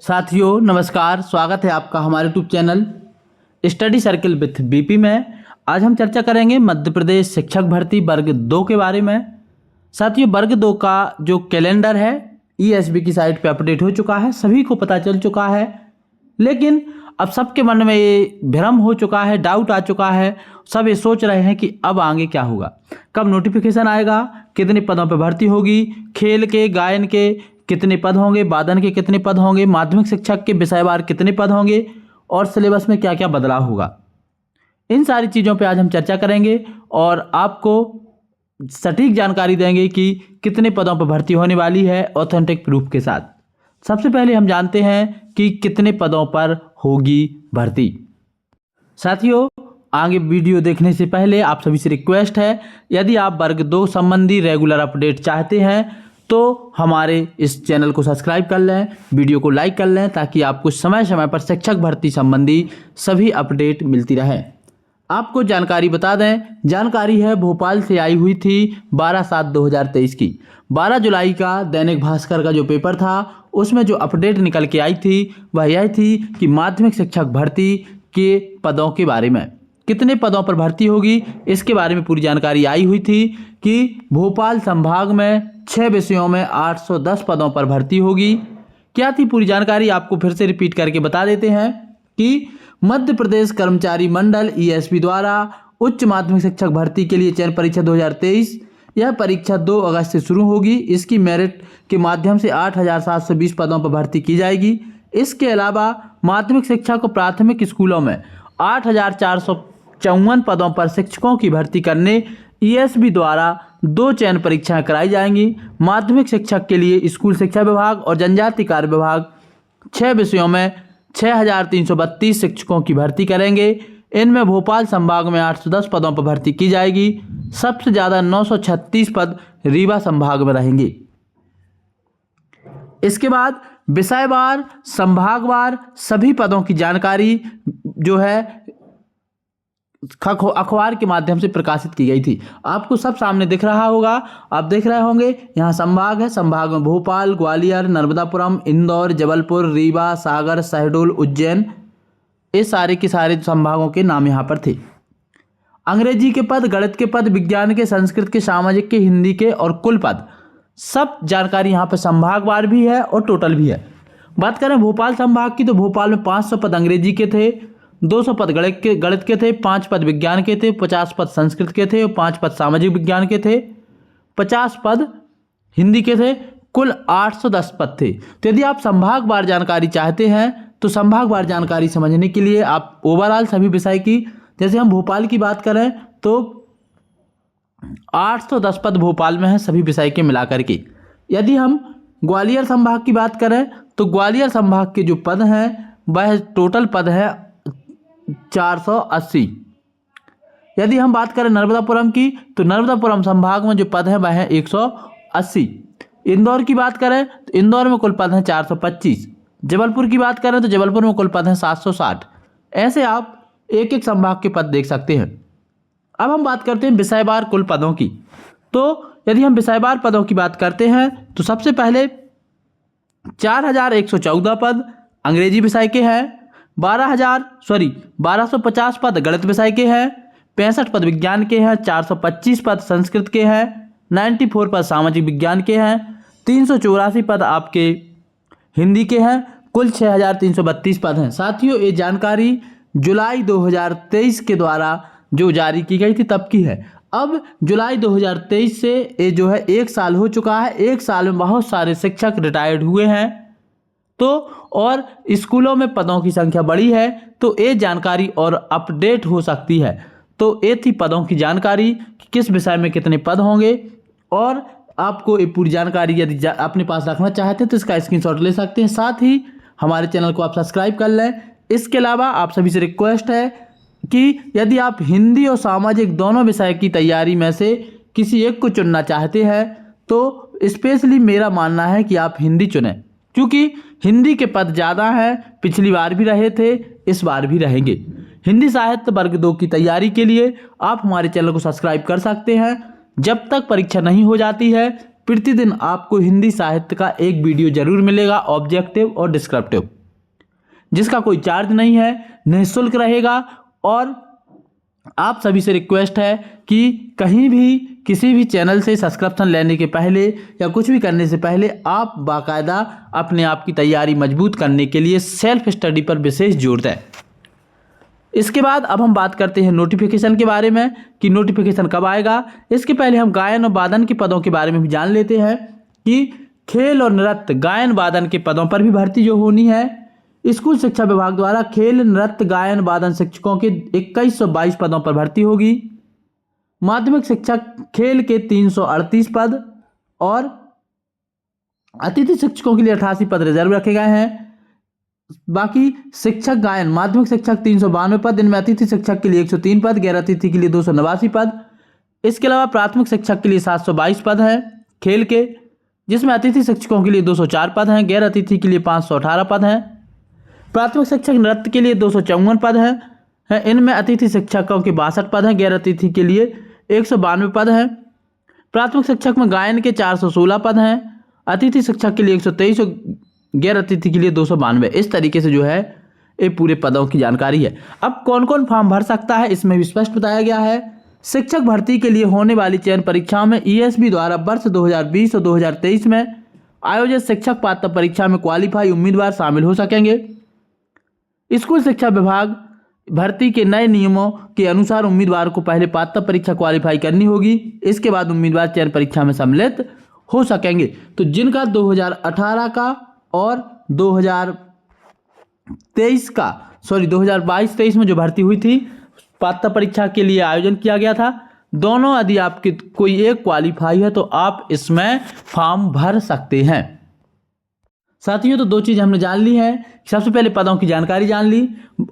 साथियों नमस्कार, स्वागत है आपका हमारे YouTube channel study circle with BP में। आज हम चर्चा करेंगे मध्य प्रदेश शिक्षक भर्ती वर्ग 2 के बारे में। साथियों, वर्ग 2 का जो कैलेंडर है ईएसबी की साइट पे अपडेट हो चुका है, सभी को पता चल चुका है। लेकिन अब सबके मन में ये भ्रम हो चुका है, डाउट आ चुका है। सब ये सोच रहे हैं कि अब आगे क्या होगा, कब नोटिफिकेशन आएगा, कितने पदों पर भर्ती होगी, खेल के, गायन के कितने पद होंगे, वादन के कितने पद होंगे, माध्यमिक शिक्षक के विषयवार कितने पद होंगे और सिलेबस में क्या क्या बदलाव होगा। इन सारी चीज़ों पे आज हम चर्चा करेंगे और आपको सटीक जानकारी देंगे कि कितने पदों पर भर्ती होने वाली है ऑथेंटिक प्रूफ के साथ। सबसे पहले हम जानते हैं कि कितने पदों पर होगी भर्ती। साथियों, आगे वीडियो देखने से पहले आप सभी से रिक्वेस्ट है, यदि आप वर्ग 2 संबंधी रेगुलर अपडेट चाहते हैं तो हमारे इस चैनल को सब्सक्राइब कर लें, वीडियो को लाइक कर लें, ताकि आपको समय समय पर शिक्षक भर्ती संबंधी सभी अपडेट मिलती रहे। आपको जानकारी बता दें, जानकारी है भोपाल से आई हुई थी 12/7/2023 की। 12 जुलाई का दैनिक भास्कर का जो पेपर था उसमें जो अपडेट निकल के आई थी वह यह थी कि माध्यमिक शिक्षक भर्ती के पदों के बारे में, कितने पदों पर भर्ती होगी इसके बारे में पूरी जानकारी आई हुई थी कि भोपाल संभाग में 6 विषयों में 810 पदों पर भर्ती होगी। क्या थी पूरी जानकारी, आपको फिर से रिपीट करके बता देते हैं कि मध्य प्रदेश कर्मचारी मंडल ईएसपी द्वारा उच्च माध्यमिक शिक्षक भर्ती के लिए चयन परीक्षा 2023, यह परीक्षा 2 अगस्त से शुरू होगी। इसकी मेरिट के माध्यम से 8,720 पदों पर भर्ती की जाएगी। इसके अलावा माध्यमिक शिक्षा को प्राथमिक स्कूलों में 8,454 पदों पर शिक्षकों की भर्ती करने ईएसबी द्वारा 2 चयन परीक्षाएं कराई जाएंगी। माध्यमिक शिक्षक के लिए स्कूल शिक्षा विभाग और जनजाति कार्य विभाग 6 विषयों में 6,332 शिक्षकों की भर्ती करेंगे। इनमें भोपाल संभाग में 810 पदों पर भर्ती की जाएगी। सबसे ज़्यादा 936 पद रीवा संभाग में रहेंगे। इसके बाद विषयवार, संभागवार सभी पदों की जानकारी जो है अखबार के माध्यम से प्रकाशित की गई थी। आपको सब सामने दिख रहा होगा, आप देख रहे होंगे। यहाँ संभाग है, संभाग में भोपाल, ग्वालियर, नर्मदापुरम, इंदौर, जबलपुर, रीवा, सागर, शहडोल, उज्जैन, ये सारे के सारे संभागों के नाम यहाँ पर थे। अंग्रेजी के पद, गणित के पद, विज्ञान के, संस्कृत के, सामाजिक के, हिंदी के और कुल पद, सब जानकारी यहाँ पर संभागवार भी है और टोटल भी है। बात करें भोपाल संभाग की तो भोपाल में 500 पद अंग्रेजी के थे, 200 पद गणित के थे, 5 पद विज्ञान के थे, 50 पद संस्कृत के थे और 5 पद सामाजिक विज्ञान के थे, 50 पद हिंदी के थे, कुल 810 पद थे। तो यदि आप संभागवार जानकारी चाहते हैं तो संभागवार जानकारी समझने के लिए आप ओवरऑल सभी विषय की, जैसे हम भोपाल की बात करें तो 810 पद भोपाल में हैं सभी विषय के मिलाकर के। यदि हम ग्वालियर संभाग की बात करें तो ग्वालियर संभाग के जो पद हैं वह टोटल पद है 480। यदि हम बात करें नर्मदापुरम की तो नर्मदापुरम संभाग में जो पद है वह है 180। इंदौर की बात करें तो इंदौर में कुल पद हैं 425। जबलपुर की बात करें तो जबलपुर में कुल पद हैं 760। ऐसे आप एक एक संभाग के पद देख सकते हैं। अब हम बात करते हैं विषयवार कुल पदों की। तो यदि हम विषयवार पदों की बात करते हैं तो सबसे पहले 4,114 पद अंग्रेजी विषय के हैं, 1250 पद गणित विषय के हैं, 65 पद विज्ञान के हैं, 425 पद संस्कृत के हैं, 94 पद सामाजिक विज्ञान के हैं, 384 पद आपके हिंदी के हैं, कुल 6,332 पद हैं। साथियों, ये जानकारी जुलाई 2023 के द्वारा जो जारी की गई थी तब की है। अब जुलाई 2023 से ये जो है 1 साल हो चुका है। 1 साल में बहुत सारे शिक्षक रिटायर्ड हुए हैं तो और स्कूलों में पदों की संख्या बढ़ी है, तो ये जानकारी और अपडेट हो सकती है। तो ये थी पदों की जानकारी कि किस विषय में कितने पद होंगे। और आपको ये पूरी जानकारी यदि अपने पास रखना चाहते हैं तो इसका स्क्रीनशॉट ले सकते हैं। साथ ही हमारे चैनल को आप सब्सक्राइब कर लें। इसके अलावा आप सभी से रिक्वेस्ट है कि यदि आप हिंदी और सामाजिक दोनों विषय की तैयारी में से किसी एक को चुनना चाहते हैं तो स्पेशली मेरा मानना है कि आप हिंदी चुनें, क्योंकि हिंदी के पद ज़्यादा हैं। पिछली बार भी रहे थे, इस बार भी रहेंगे। हिंदी साहित्य वर्ग 2 की तैयारी के लिए आप हमारे चैनल को सब्सक्राइब कर सकते हैं। जब तक परीक्षा नहीं हो जाती है प्रतिदिन आपको हिंदी साहित्य का एक वीडियो जरूर मिलेगा, ऑब्जेक्टिव और डिस्क्रिप्टिव, जिसका कोई चार्ज नहीं है, निःशुल्क रहेगा। और आप सभी से रिक्वेस्ट है कि कहीं भी किसी भी चैनल से सब्सक्रिप्शन लेने के पहले या कुछ भी करने से पहले आप बाकायदा अपने आप की तैयारी मजबूत करने के लिए सेल्फ स्टडी पर विशेष जोर दें। इसके बाद अब हम बात करते हैं नोटिफिकेशन के बारे में कि नोटिफिकेशन कब आएगा। इसके पहले हम गायन और वादन के पदों के बारे में भी जान लेते हैं कि खेल और नृत्य गायन वादन के पदों पर भी भर्ती जो होनी है, स्कूल शिक्षा विभाग द्वारा खेल नृत्य गायन वादन शिक्षकों के 2122 पदों पर भर्ती होगी। माध्यमिक शिक्षक खेल के 338 पद और अतिथि शिक्षकों के लिए 88 पद रिजर्व रखे गए हैं। बाकी शिक्षक गायन माध्यमिक शिक्षक 392 पद, इनमें अतिथि शिक्षक के लिए 103 पद, गैर अतिथि के लिए 289 पद। इसके अलावा प्राथमिक शिक्षक के लिए 722 पद हैं खेल के, जिसमें अतिथि शिक्षकों के लिए 204 पद हैं, गैर अतिथि के लिए 518 पद हैं। प्राथमिक शिक्षक नृत्य के लिए 254 पद हैं, इनमें अतिथि शिक्षकों के 62 पद हैं, गैर अतिथि के लिए 192 पद हैं। प्राथमिक शिक्षक में गायन के 416 पद हैं, अतिथि शिक्षक के लिए 123 और गैर अतिथि के लिए 292। इस तरीके से जो है ये पूरे पदों की जानकारी है। अब कौन कौन फॉर्म भर सकता है इसमें भी स्पष्ट बताया गया है। शिक्षक भर्ती के लिए होने वाली चयन परीक्षाओं में ईएसबी द्वारा वर्ष 2020 और 2023 में आयोजित शिक्षक पात्रता परीक्षा में क्वालिफाई उम्मीदवार शामिल हो सकेंगे। स्कूल शिक्षा विभाग भर्ती के नए नियमों के अनुसार उम्मीदवार को पहले पात्रता परीक्षा क्वालिफाई करनी होगी, इसके बाद उम्मीदवार चयन परीक्षा में सम्मिलित हो सकेंगे। तो जिनका 2018 का और 2022-23 में जो भर्ती हुई थी, पात्रता परीक्षा के लिए आयोजन किया गया था, दोनों यदि आपके कोई एक क्वालिफाई है तो आप इसमें फॉर्म भर सकते हैं। साथियों, तो दो चीज़ हमने जान ली है। सबसे पहले पदों की जानकारी जान ली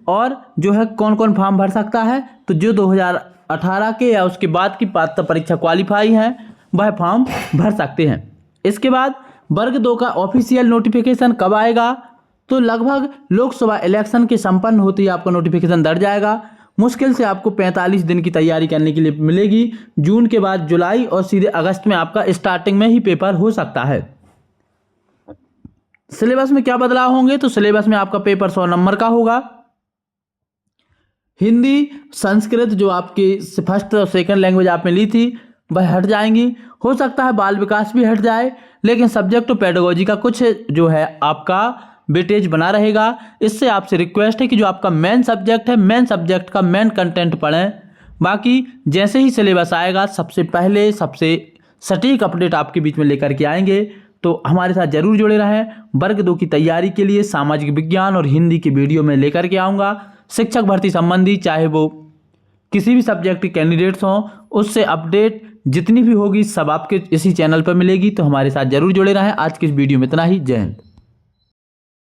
और जो है कौन कौन फॉर्म भर सकता है। तो जो 2018 के या उसके बाद की पात्रता परीक्षा क्वालिफाई है वह फॉर्म भर सकते हैं। इसके बाद वर्ग 2 का ऑफिशियल नोटिफिकेशन कब आएगा, तो लगभग लोकसभा इलेक्शन के संपन्न होते ही आपका नोटिफिकेशन दर्ज जाएगा। मुश्किल से आपको 45 दिन की तैयारी करने के लिए मिलेगी। जून के बाद जुलाई और सीधे अगस्त में आपका स्टार्टिंग में ही पेपर हो सकता है। सिलेबस में क्या बदलाव होंगे, तो सिलेबस में आपका पेपर 100 नंबर का होगा। हिंदी संस्कृत जो आपकी फर्स्ट और सेकंड लैंग्वेज आपने ली थी वह हट जाएंगी। हो सकता है बाल विकास भी हट जाए, लेकिन सब्जेक्ट और पेडागोजी का कुछ जो है आपका वेटेज बना रहेगा। इससे आपसे रिक्वेस्ट है कि जो आपका मेन सब्जेक्ट है, मेन सब्जेक्ट का मेन कंटेंट पढ़ें। बाकी जैसे ही सिलेबस आएगा सबसे पहले सबसे सटीक अपडेट आपके बीच में लेकर के आएंगे। तो हमारे साथ जरूर जुड़े रहें। वर्ग 2 की तैयारी के लिए सामाजिक विज्ञान और हिंदी की वीडियो में लेकर के आऊँगा। शिक्षक भर्ती संबंधी चाहे वो किसी भी सब्जेक्ट के कैंडिडेट्स हों, उससे अपडेट जितनी भी होगी सब आपके इसी चैनल पर मिलेगी। तो हमारे साथ जरूर जुड़े रहें। आज की इस वीडियो में इतना ही। जय हिंद।